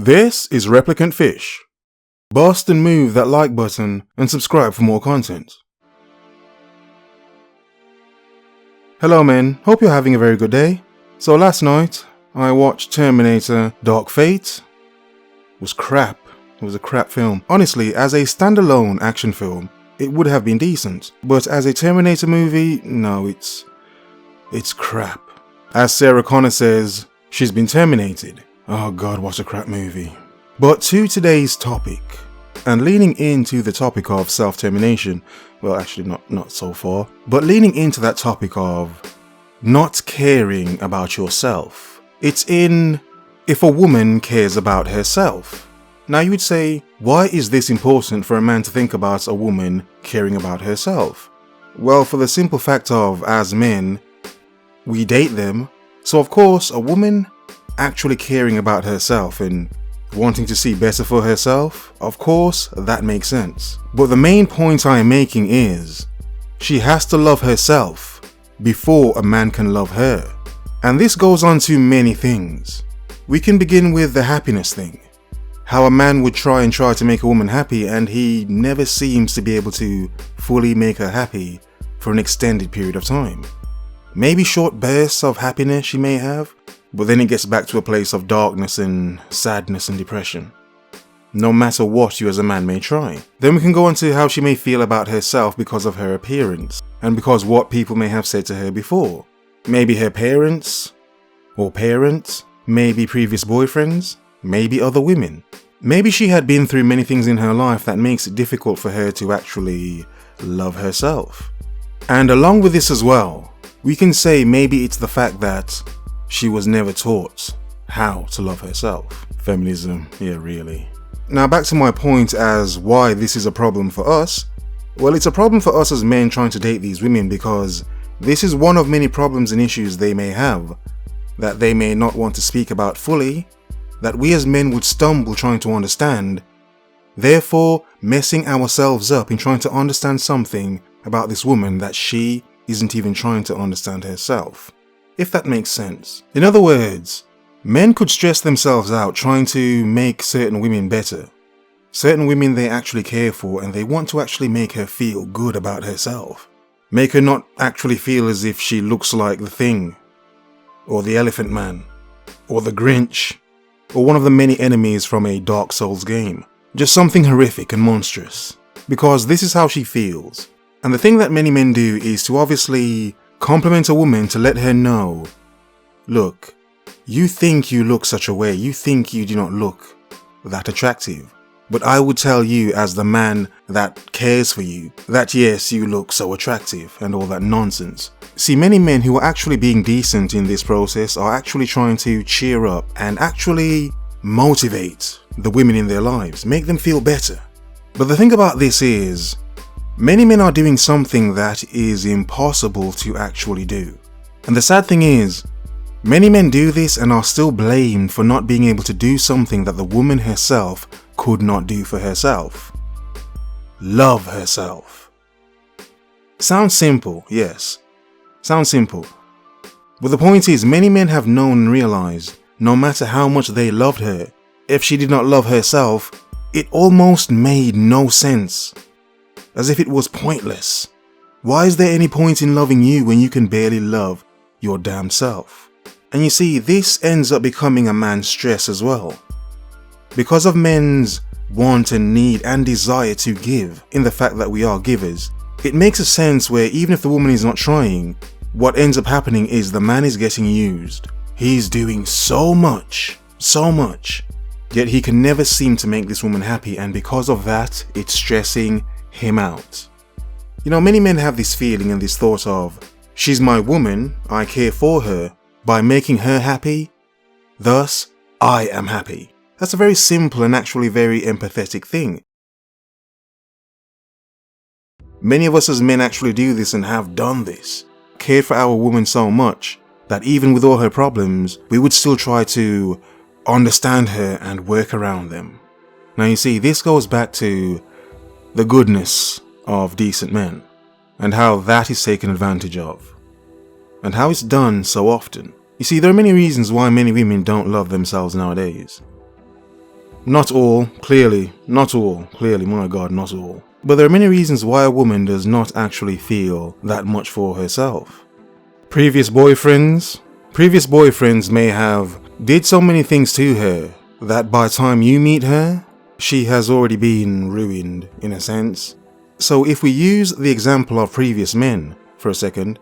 This is Replicant Fish. Bust and move that like button and subscribe for more content. Hello men, hope you're having a very good day. So last night, I watched Terminator Dark Fate. It was crap. It was a crap film. Honestly, as a standalone action film, it would have been decent. But as a Terminator movie, no, it's crap. As Sarah Connor says, she's been terminated. Oh god, what a crap movie. But to today's topic, and leaning into the topic of self-termination, well actually not so far, but leaning into that topic of not caring about yourself. It's in if a woman cares about herself. Now you would say, why is this important for a man to think about a woman caring about herself? Well, for the simple fact of, as men, we date them, so of course a woman actually caring about herself and wanting to see better for herself, of course that makes sense. But the main point I am making is, she has to love herself before a man can love her. And this goes on to many things. We can begin with the happiness thing. How a man would try to make a woman happy and he never seems to be able to fully make her happy for an extended period of time. Maybe short bursts of happiness she may have, but then it gets back to a place of darkness and sadness and depression. No matter what you as a man may try. Then we can go on to how she may feel about herself because of her appearance, and because what people may have said to her before. Maybe her parents, maybe previous boyfriends, maybe other women. Maybe she had been through many things in her life that makes it difficult for her to actually love herself. And along with this as well, we can say maybe it's the fact that she was never taught how to love herself. Feminism, yeah, really. Now back to my point as why this is a problem for us. Well, it's a problem for us as men trying to date these women because this is one of many problems and issues they may have that they may not want to speak about fully, that we as men would stumble trying to understand, therefore messing ourselves up in trying to understand something about this woman that she isn't even trying to understand herself. If that makes sense. In other words, men could stress themselves out trying to make certain women better. Certain women they actually care for and they want to actually make her feel good about herself. Make her not actually feel as if she looks like the Thing, or the Elephant Man, or the Grinch, or one of the many enemies from a Dark Souls game. Just something horrific and monstrous. Because this is how she feels. And the thing that many men do is to obviously compliment a woman to let her know, look, you think you look such a way, you think you do not look that attractive, but I would tell you as the man that cares for you, that yes, you look so attractive and all that nonsense. See, many men who are actually being decent in this process are actually trying to cheer up and actually motivate the women in their lives, make them feel better. But the thing about this is, many men are doing something that is impossible to actually do. And the sad thing is, many men do this and are still blamed for not being able to do something that the woman herself could not do for herself. Love herself. Sounds simple, yes. Sounds simple. But the point is, many men have known and realized, no matter how much they loved her, if she did not love herself, it almost made no sense. As if it was pointless. Why is there any point in loving you when you can barely love your damn self? And you see, this ends up becoming a man's stress as well. Because of men's want and need and desire to give, in the fact that we are givers, it makes a sense where even if the woman is not trying, what ends up happening is the man is getting used. He's doing so much, yet he can never seem to make this woman happy, and because of that, it's stressing him out. You know, many men have this feeling and this thought of, she's my woman, I care for her, by making her happy, thus I am happy. That's a very simple and actually very empathetic thing. Many of us as men actually do this and have done this. Cared for our woman so much that even with all her problems, we would still try to understand her and work around them. Now you see, this goes back to the goodness of decent men, and how that is taken advantage of, and how it's done so often. You see, there are many reasons why many women don't love themselves nowadays. Not all, clearly, my God, not all. But there are many reasons why a woman does not actually feel that much for herself. Previous boyfriends may have did so many things to her that by the time you meet her, she has already been ruined in a sense. So if we use the example of previous men for a second,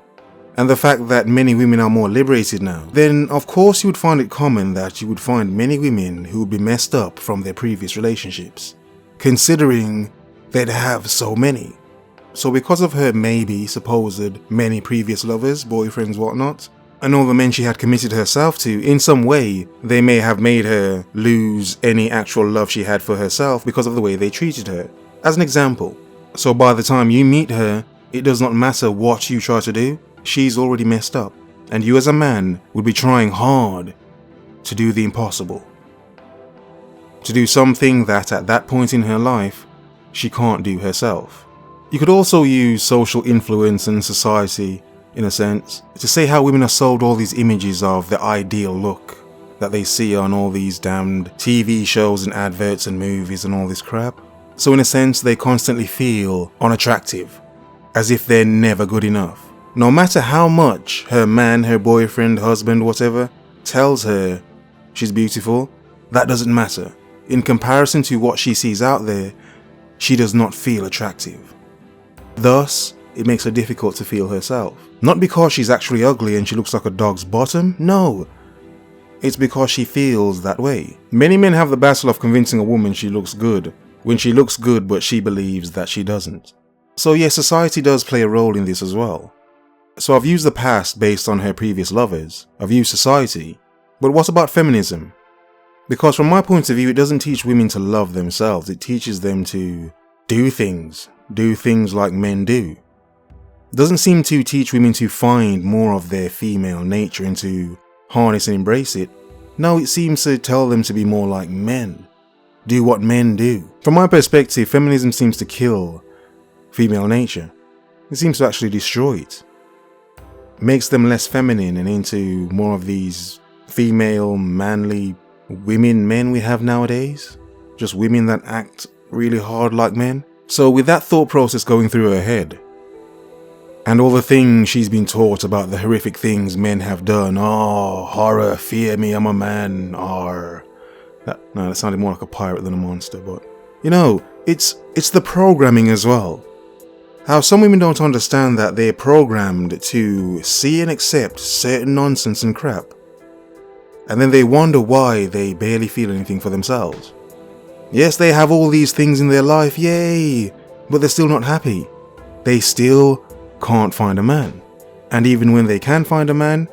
and the fact that many women are more liberated now, then of course you would find it common that you would find many women who would be messed up from their previous relationships, considering they'd have so many. So because of her maybe supposed many previous lovers, boyfriends, whatnot, and all the men she had committed herself to, in some way, they may have made her lose any actual love she had for herself because of the way they treated her. As an example, so by the time you meet her, it does not matter what you try to do, she's already messed up. And you as a man would be trying hard to do the impossible. To do something that at that point in her life, she can't do herself. You could also use social influence and society, in a sense, to say how women are sold all these images of the ideal look that they see on all these damned TV shows and adverts and movies and all this crap. So in a sense, they constantly feel unattractive, as if they're never good enough. No matter how much her man, her boyfriend, husband, whatever, tells her she's beautiful, that doesn't matter. In comparison to what she sees out there, she does not feel attractive. Thus, it makes her difficult to feel herself. Not because she's actually ugly and she looks like a dog's bottom, no. It's because she feels that way. Many men have the battle of convincing a woman she looks good, when she looks good but she believes that she doesn't. So yes, society does play a role in this as well. So I've used the past based on her previous lovers, I've used society, but what about feminism? Because from my point of view, it doesn't teach women to love themselves, it teaches them to do things like men do. It doesn't seem to teach women to find more of their female nature and to harness and embrace it. No, it seems to tell them to be more like men. Do what men do. From my perspective, feminism seems to kill female nature. It seems to actually destroy it. It makes them less feminine and into more of these female, manly men we have nowadays. Just women that act really hard like men. So with that thought process going through her head, and all the things she's been taught about the horrific things men have done. Oh, horror, fear me, I'm a man. That sounded more like a pirate than a monster, but you know, it's the programming as well. How some women don't understand that they're programmed to see and accept certain nonsense and crap. And then they wonder why they barely feel anything for themselves. Yes, they have all these things in their life, yay, but they're still not happy. They still can't find a man. And even when they can find a man,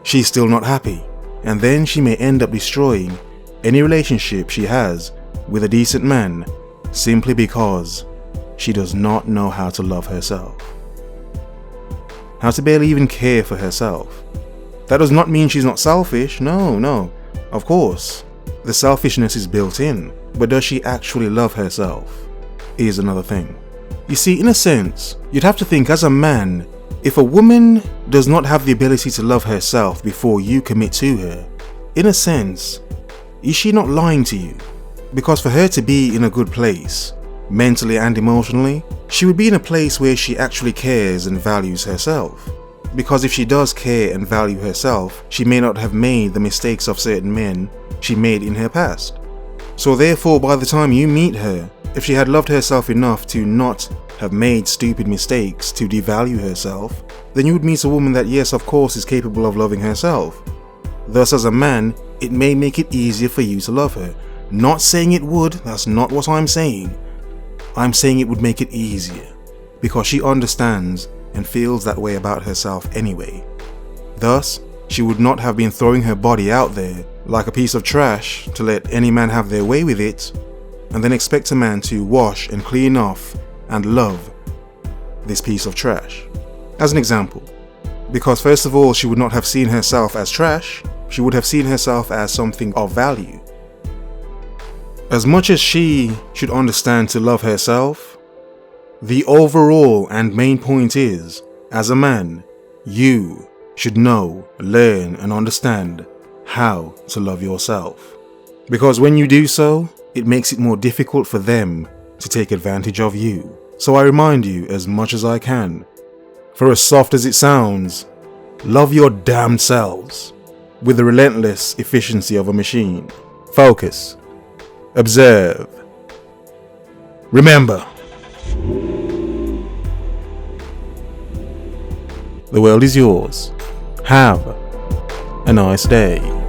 she's still not happy. And then she may end up destroying any relationship she has with a decent man simply because she does not know how to love herself. How to barely even care for herself. That does not mean she's not selfish, no, of course. The selfishness is built in, but does she actually love herself? Is another thing. You see, in a sense, you'd have to think as a man, if a woman does not have the ability to love herself before you commit to her, in a sense, is she not lying to you? Because for her to be in a good place, mentally and emotionally, she would be in a place where she actually cares and values herself. Because if she does care and value herself, she may not have made the mistakes of certain men she made in her past. So therefore, by the time you meet her, if she had loved herself enough to not have made stupid mistakes to devalue herself, then you would meet a woman that, yes, of course, is capable of loving herself. Thus, as a man, it may make it easier for you to love her. Not saying it would, that's not what I'm saying. I'm saying it would make it easier, because she understands and feels that way about herself anyway. Thus, she would not have been throwing her body out there like a piece of trash to let any man have their way with it, and then expect a man to wash and clean off and love this piece of trash. As an example, because first of all, she would not have seen herself as trash, she would have seen herself as something of value. As much as she should understand to love herself, the overall and main point is, as a man, you should know, learn and understand how to love yourself. Because when you do so, it makes it more difficult for them to take advantage of you. So I remind you as much as I can, for as soft as it sounds, love your damned selves with the relentless efficiency of a machine. Focus. Observe. Remember. The world is yours. Have a nice day.